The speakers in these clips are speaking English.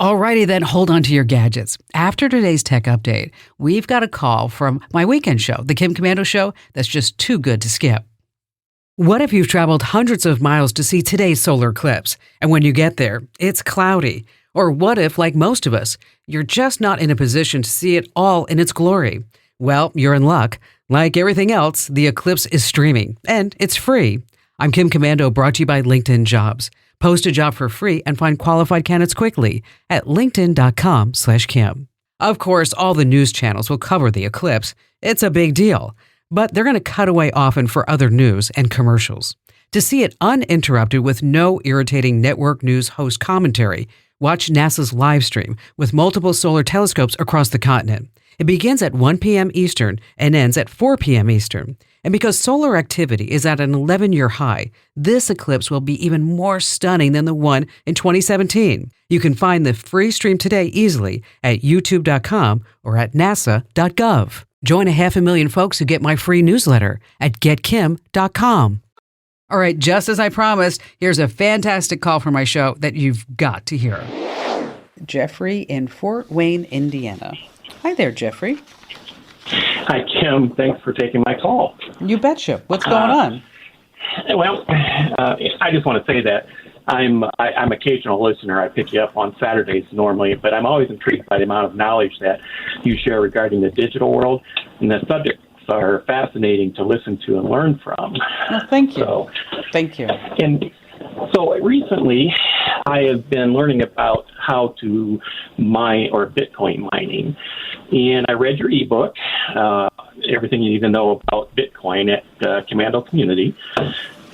Alrighty then, hold on to your gadgets. After today's tech update, we've got a call from my weekend show, The Kim Commando Show, that's just too good to skip. What if you've traveled hundreds of miles to see today's solar eclipse, and when you get there, it's cloudy? Or what if, like most of us, you're just not in a position to see it all in its glory? Well, you're in luck. Like everything else, the eclipse is streaming, and it's free. I'm Kim Commando, brought to you by LinkedIn Jobs. Post a job for free and find qualified candidates quickly at linkedin.com/Kim. Of course, all the news channels will cover the eclipse. It's a big deal, but they're going to cut away often for other news and commercials. To see it uninterrupted with no irritating network news host commentary, watch NASA's live stream with multiple solar telescopes across the continent. It begins at 1 p.m. Eastern and ends at 4 p.m. Eastern. And because solar activity is at an 11-year high, this eclipse will be even more stunning than the one in 2017. You can find the free stream today easily at youtube.com or at nasa.gov. Join 500,000 folks who get my free newsletter at getkim.com. All right, just as I promised, here's a fantastic call from my show that you've got to hear. Jeffrey in Fort Wayne, Indiana. Hi there, Jeffrey. Hi, Kim. Thanks for taking my call. You betcha. What's going on? Well, I just want to say that I'm an occasional listener. I pick you up on Saturdays normally, but I'm always intrigued by the amount of knowledge that you share regarding the digital world, and the subjects are fascinating to listen to and learn from. Well, thank you. Thank you. And so recently, I have been learning about how to mine or Bitcoin mining. And I read your ebook, Everything You Need to Know About Bitcoin at Commando Community.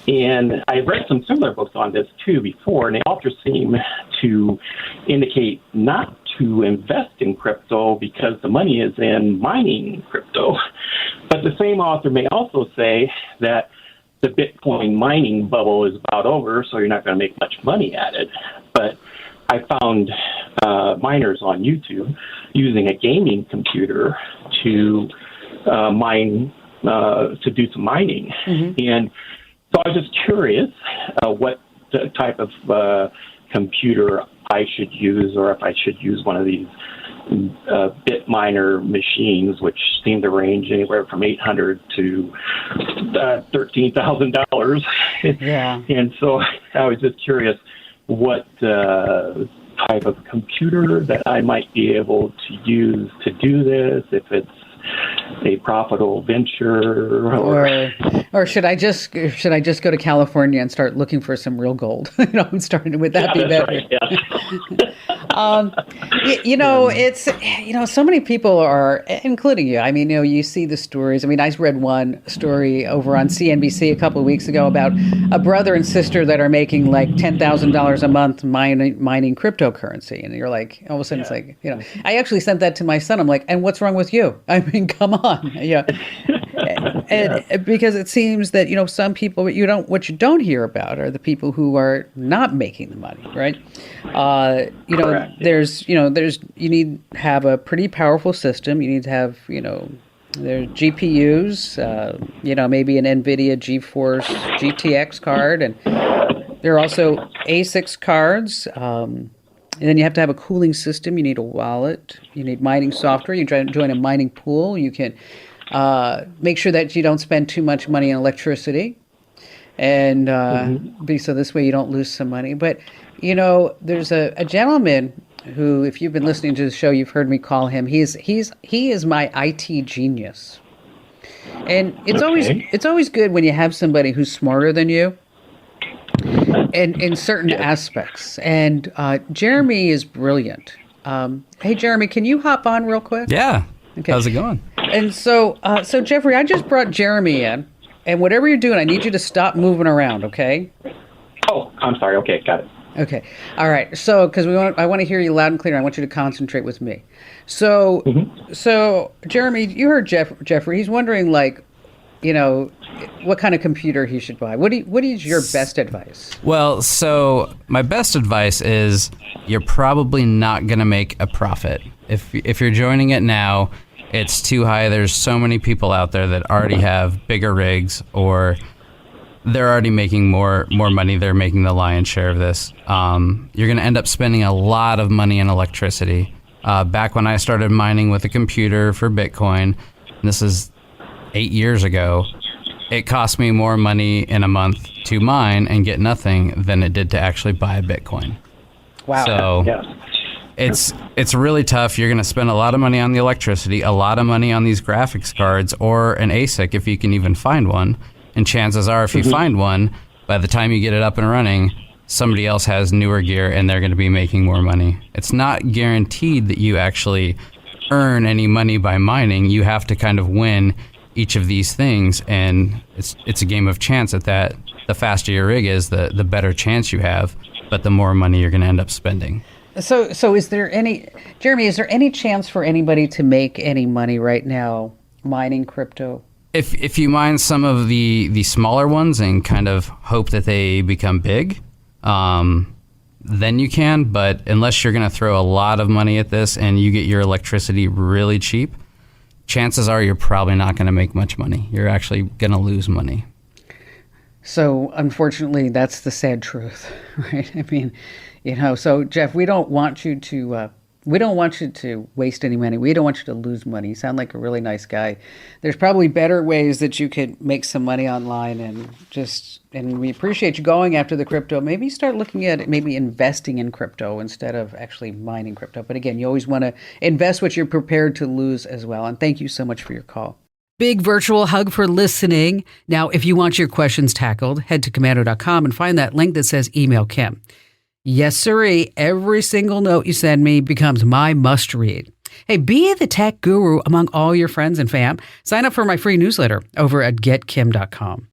And I've read some similar books on this too before, and they also seem to indicate not to invest in crypto because the money is in mining crypto. But the same author may also say that the Bitcoin mining bubble is about over, so you're not going to make much money at it. But I found miners on YouTube using a gaming computer to mine, to do some mining. Mm-hmm. And so I was just curious what type of computer I should use, or if I should use one of these bit miner machines, which seem to range anywhere from $800 to $13,000. Yeah. And so I was just curious what type of computer that I might be able to use to do this, if it's a profitable venture, or should I just go to California and start looking for some real gold? I'm starting with that. Be better. Right, yeah. It's so many people are, including you. I mean, you see the stories. I mean, I read one story over on CNBC a couple of weeks ago about a brother and sister that are making like $10,000 a month mining cryptocurrency, and you're like, all of a sudden, it's like, I actually sent that to my son. I'm like, and what's wrong with you? I mean, come on, and because it seems that some people, what you don't hear about are the people who are not making the money, right? Correct. There's you need to have a pretty powerful system. You need to have there's GPUs, maybe an NVIDIA GeForce GTX card, and there are also ASICs cards. And then you have to have a cooling system. You need a wallet. You need mining software. You join a mining pool. You can make sure that you don't spend too much money on electricity, and so this way you don't lose some money. But there's a gentleman who, if you've been listening to the show, you've heard me call him. He is my IT genius, and it's always good when you have somebody who's smarter than you. In certain aspects. And Jeremy is brilliant. Hey, Jeremy, can you hop on real quick? Yeah. Okay. How's it going? And so Jeffrey, I just brought Jeremy in. And whatever you're doing, I need you to stop moving around, okay? Oh, I'm sorry. Okay, got it. Okay. All right. So, because I want to hear you loud and clear. I want you to concentrate with me. So, so Jeremy, you heard Jeffrey. He's wondering, what kind of computer he should buy. What is your best advice? Well, so my best advice is you're probably not going to make a profit. If you're joining it now, it's too high. There's so many people out there that already have bigger rigs or they're already making more money. They're making the lion's share of this. You're going to end up spending a lot of money in electricity. Back when I started mining with a computer for Bitcoin, this is 8 years ago, it cost me more money in a month to mine and get nothing than it did to actually buy a Bitcoin. Wow. So it's really tough. You're going to spend a lot of money on the electricity, a lot of money on these graphics cards, or an ASIC if you can even find one. And chances are, if you find one, by the time you get it up and running, somebody else has newer gear and they're going to be making more money. It's not guaranteed that you actually earn any money by mining. You have to kind of win each of these things, and it's a game of chance at that. The faster your rig is, the better chance you have, but the more money you're going to end up spending. So is there any, Jeremy, is there any chance for anybody to make any money right now mining crypto? If you mine some of the smaller ones and kind of hope that they become big, then you can. But unless you're going to throw a lot of money at this and you get your electricity really cheap, chances are you're probably not going to make much money. You're actually going to lose money. So unfortunately, that's the sad truth, right? I mean, so Jeff, we don't want you to waste any money. We don't want you to lose money. You sound like a really nice guy. There's probably better ways that you could make some money online, and we appreciate you going after the crypto. Maybe start looking at maybe investing in crypto instead of actually mining crypto. But again, you always want to invest what you're prepared to lose as well. And thank you so much for your call. Big virtual hug for listening. Now, if you want your questions tackled, head to komando.com and find that link that says email Kim. Yes, sirree. Every single note you send me becomes my must read. Hey, be the tech guru among all your friends and fam. Sign up for my free newsletter over at getkim.com.